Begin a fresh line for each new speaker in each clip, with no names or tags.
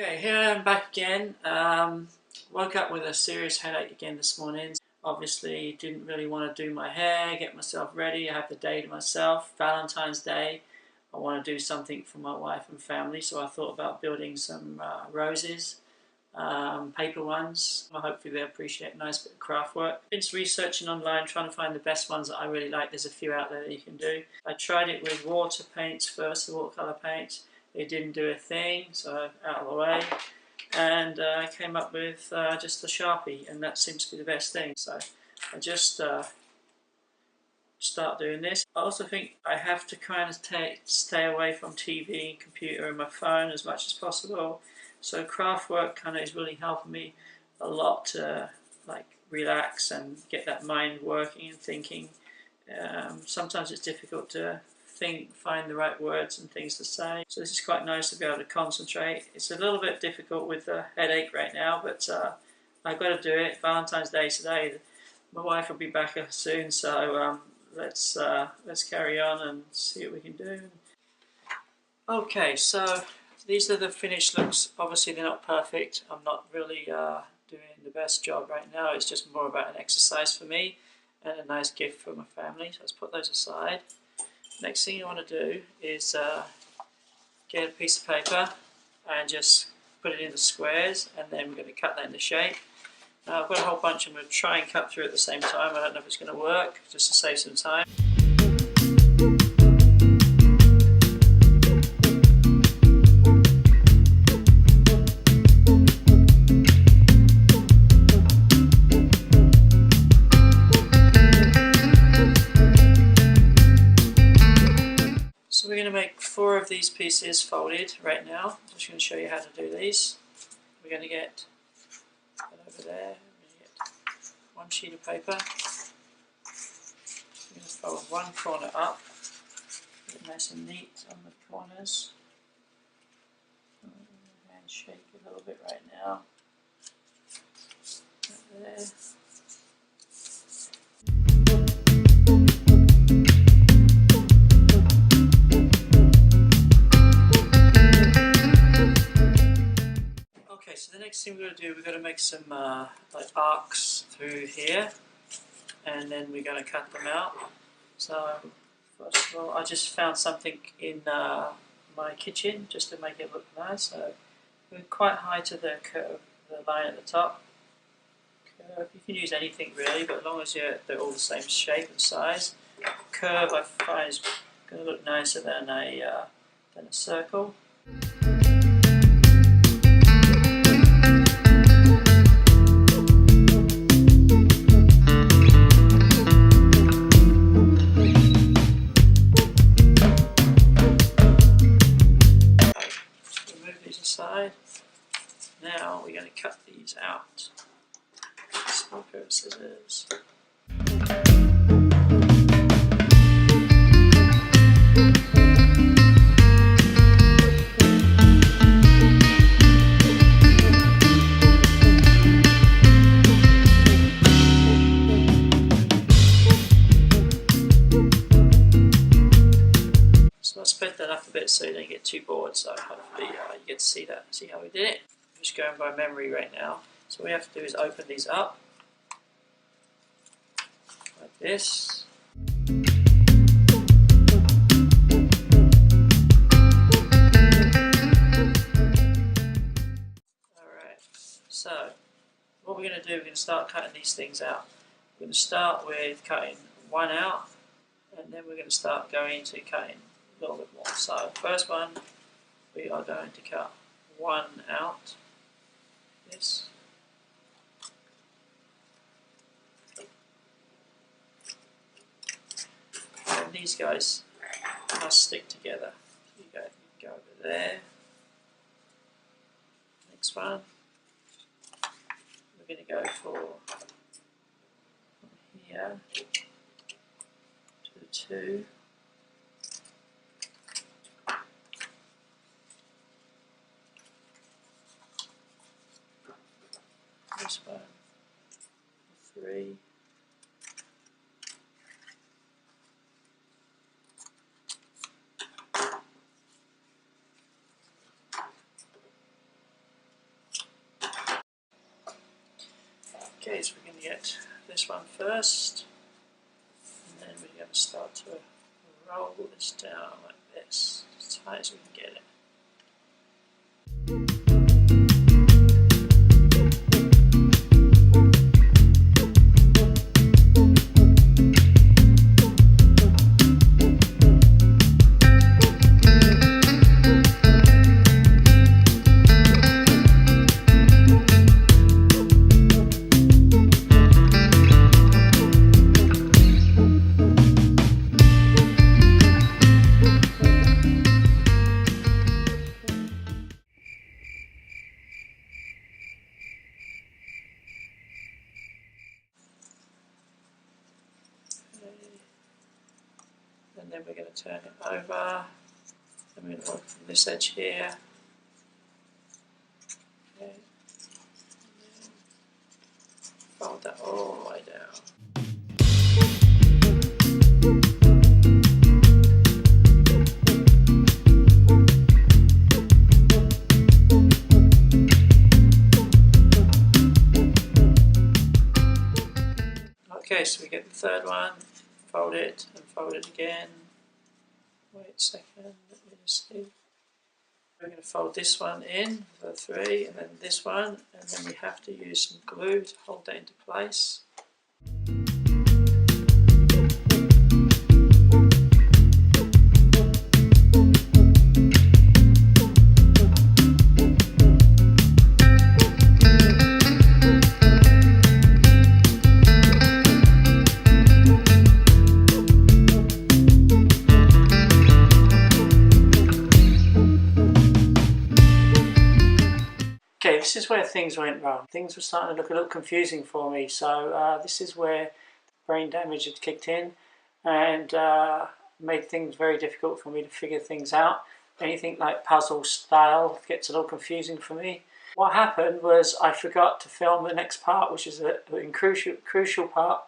Okay, here I am back again. Woke up with a serious headache again this morning. Obviously didn't really want to do my hair, get myself ready. I have the day to myself, Valentine's Day. I want to do something for my wife and family, so I thought about building some roses, paper ones. Hopefully they'll appreciate a nice bit of craft work. Been researching online, trying to find the best ones that I really like. There's a few out there that you can do. I tried it with water paints first, the watercolour paints. It didn't do a thing, so out of the way. And I came up with just the Sharpie, and that seems to be the best thing. So I just start doing this. I also think I have to kind of stay away from TV, computer, and my phone as much as possible. So craft work kind of is really helping me a lot to like relax and get that mind working and thinking. Sometimes it's difficult to find the right words and things to say. So this is quite nice to be able to concentrate. It's a little bit difficult with the headache right now, but I've got to do it. Valentine's Day today. My wife will be back soon, so let's carry on and see what we can do. Okay, so these are the finished looks. Obviously they're not perfect. I'm not really doing the best job right now. It's just more about an exercise for me and a nice gift for my family. So let's put those aside. Next thing you want to do is get a piece of paper and just put it into squares, and then we're going to cut that into shape. Now I've got a whole bunch I'm going to try and cut through at the same time. I don't know if it's going to work, just to save some time. So we're going to make 4 of these pieces folded right now. I'm just going to show you how to do these. We're going to get that over there. We're going to get 1 sheet of paper. We're going to fold one corner up, get it nice and neat on the corners. And shake it a little bit right now. Right there. Okay, so the next thing we're going to do, we're going to make some like arcs through here, and then we're going to cut them out. So first of all, I just found something in my kitchen just to make it look nice. So we're quite high to the curve, the line at the top. Curve. You can use anything really, but as long as they're all the same shape and size. Curve I find is going to look nicer than a circle. Now we're going to cut these out. Small pair of scissors. So I sped that up a bit so you don't get too bored. So hopefully you get to see how we did it. Just going by memory right now. So what we have to do is open these up like this. Alright, so what we're going to do, we're going to start cutting these things out. We're going to start with cutting one out, and then we're going to start going to cutting a little bit more. So first one, we are going to cut one out. This. And these guys must stick together. You go over there. Next one. We're going to go for from here to the 2. This one, 3, Okay, so we're going to get this one first, and then we're going to start to roll this down like this, as tight as we can get it. And then we're going to turn it over. I'm going to work from this edge here. Okay. Fold that all the way down. Okay, so we get the third one, fold it and fold it again. Wait a second, let me just see. We're going to fold this one in, the 3, and then this one, and then we have to use some glue to hold that into place. Okay, this is where things went wrong. Things were starting to look a little confusing for me, so this is where brain damage had kicked in and made things very difficult for me to figure things out. Anything like puzzle style gets a little confusing for me. What happened was I forgot to film the next part, which is a crucial part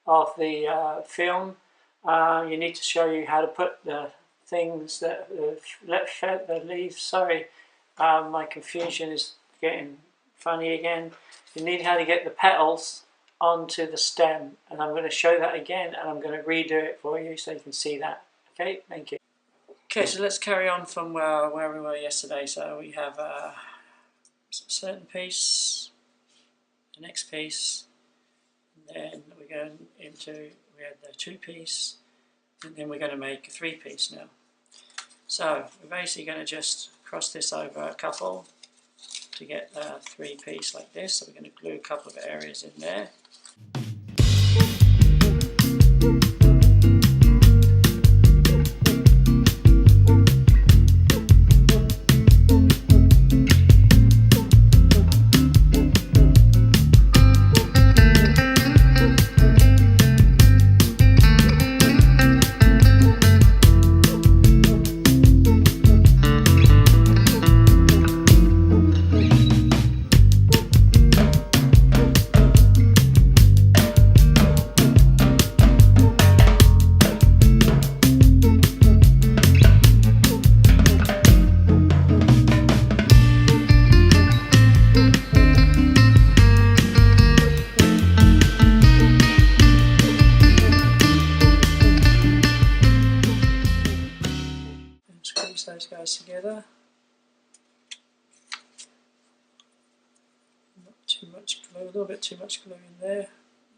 of the film. You need to show you how to put the things that the leaves. Sorry, my confusion is getting funny again. You need how to get the petals onto the stem, and I'm going to show that again, and I'm going to redo it for you so you can see that. Okay, thank you. Okay, so let's carry on from where we were yesterday. So we have a certain piece, the next piece, and then we're going into, we had the 2-piece, and then we're going to make a 3-piece now. So we're basically going to just cross this over a couple to get a 3-piece like this. So we're going to glue a couple of areas in there. Those guys together. Not too much glue, a little bit too much glue in there.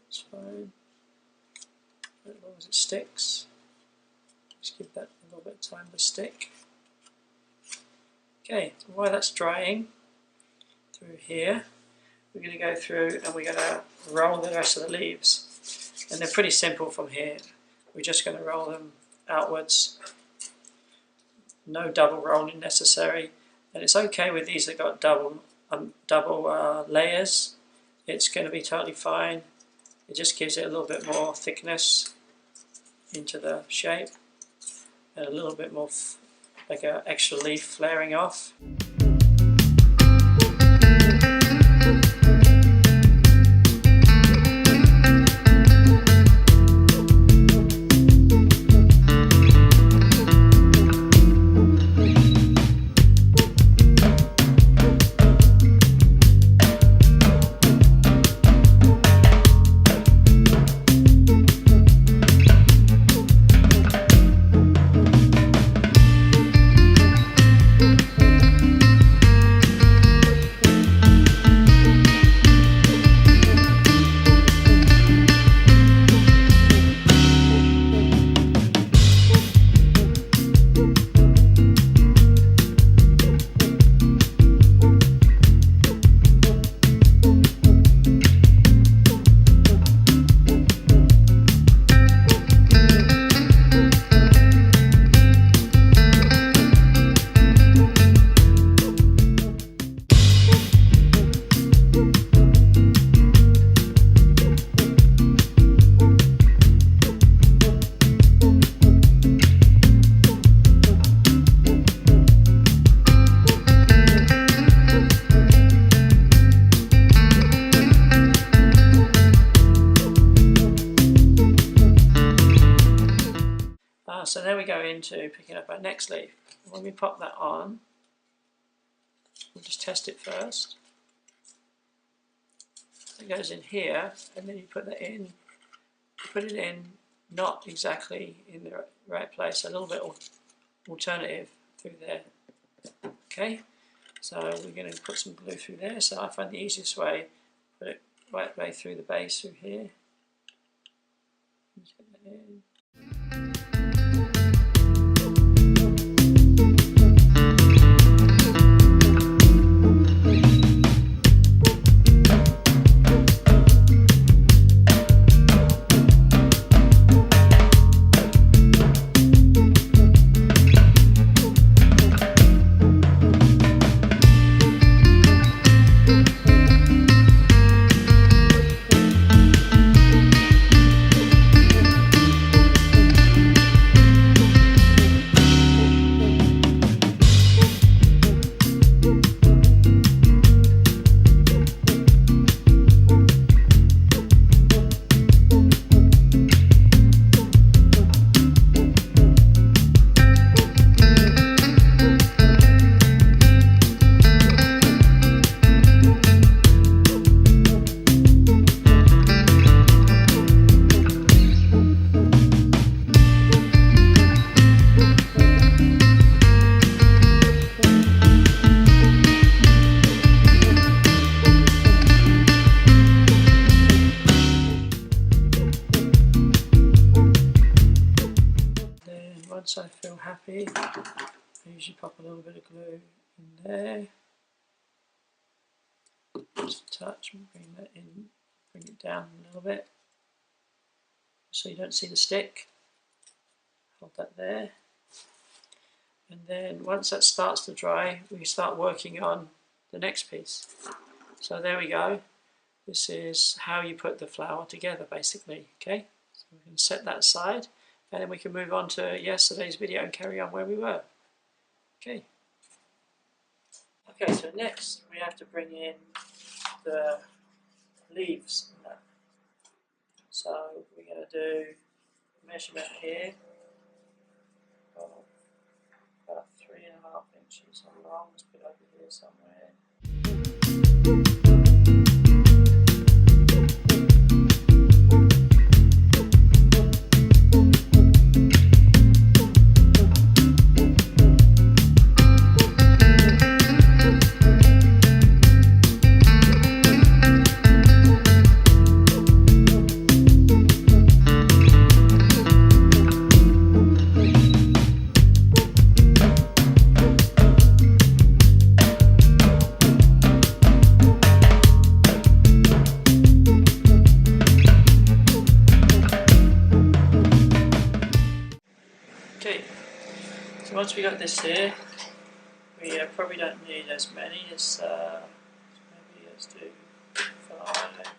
That's fine. As long as it sticks. Just give that a little bit of time to stick. Okay, so while that's drying through here, we're going to go through and we're going to roll the rest of the leaves. And they're pretty simple from here. We're just going to roll them outwards. No double rolling necessary, and it's okay with these that got double layers. It's going to be totally fine. It just gives it a little bit more thickness into the shape and a little bit more like an extra leaf flaring off. to picking up our next leaf. When we pop that on, we'll just test it first. It goes in here, and then you put that in. You put it in not exactly in the right place, a little bit alternative through there. Okay, so we're going to put some glue through there. So I find the easiest way, put it right way through the base through here. Take that in. Once I feel happy, I usually pop a little bit of glue in there. Just a touch, and bring that in, bring it down a little bit so you don't see the stick. Hold that there. And then once that starts to dry, we start working on the next piece. So there we go. This is how you put the flower together, basically. Okay, so we can set that aside. And then we can move on to yesterday's video and carry on where we were. Okay. Okay, so next we have to bring in the leaves. So we're going to do measurement here of about 3.5 inches along. Let's put it over here somewhere. So once we got this here, we probably don't need as many as maybe let's do 5.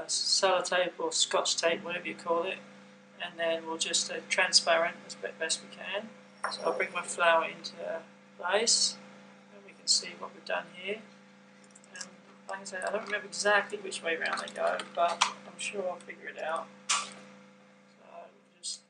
Sellotape or scotch tape, whatever you call it, and then we'll just transparent as best we can. So I'll bring my flower into place and we can see what we've done here. And like I said, I don't remember exactly which way around they go, but I'm sure I'll figure it out. So just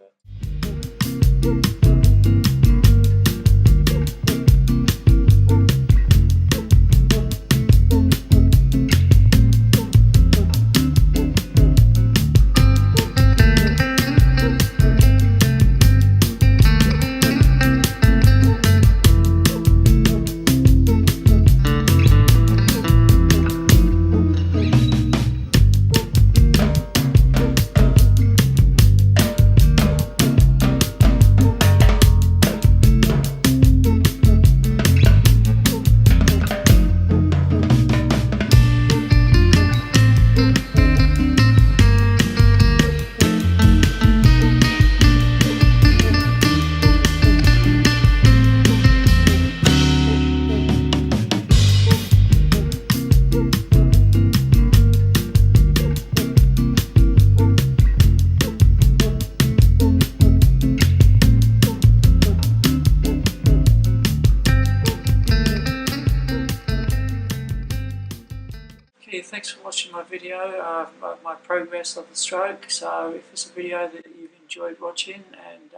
Yeah, thanks for watching my video, my progress of the stroke. So if it's a video that you've enjoyed watching and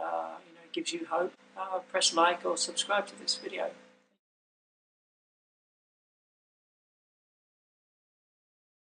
gives you hope, press like or subscribe to this video.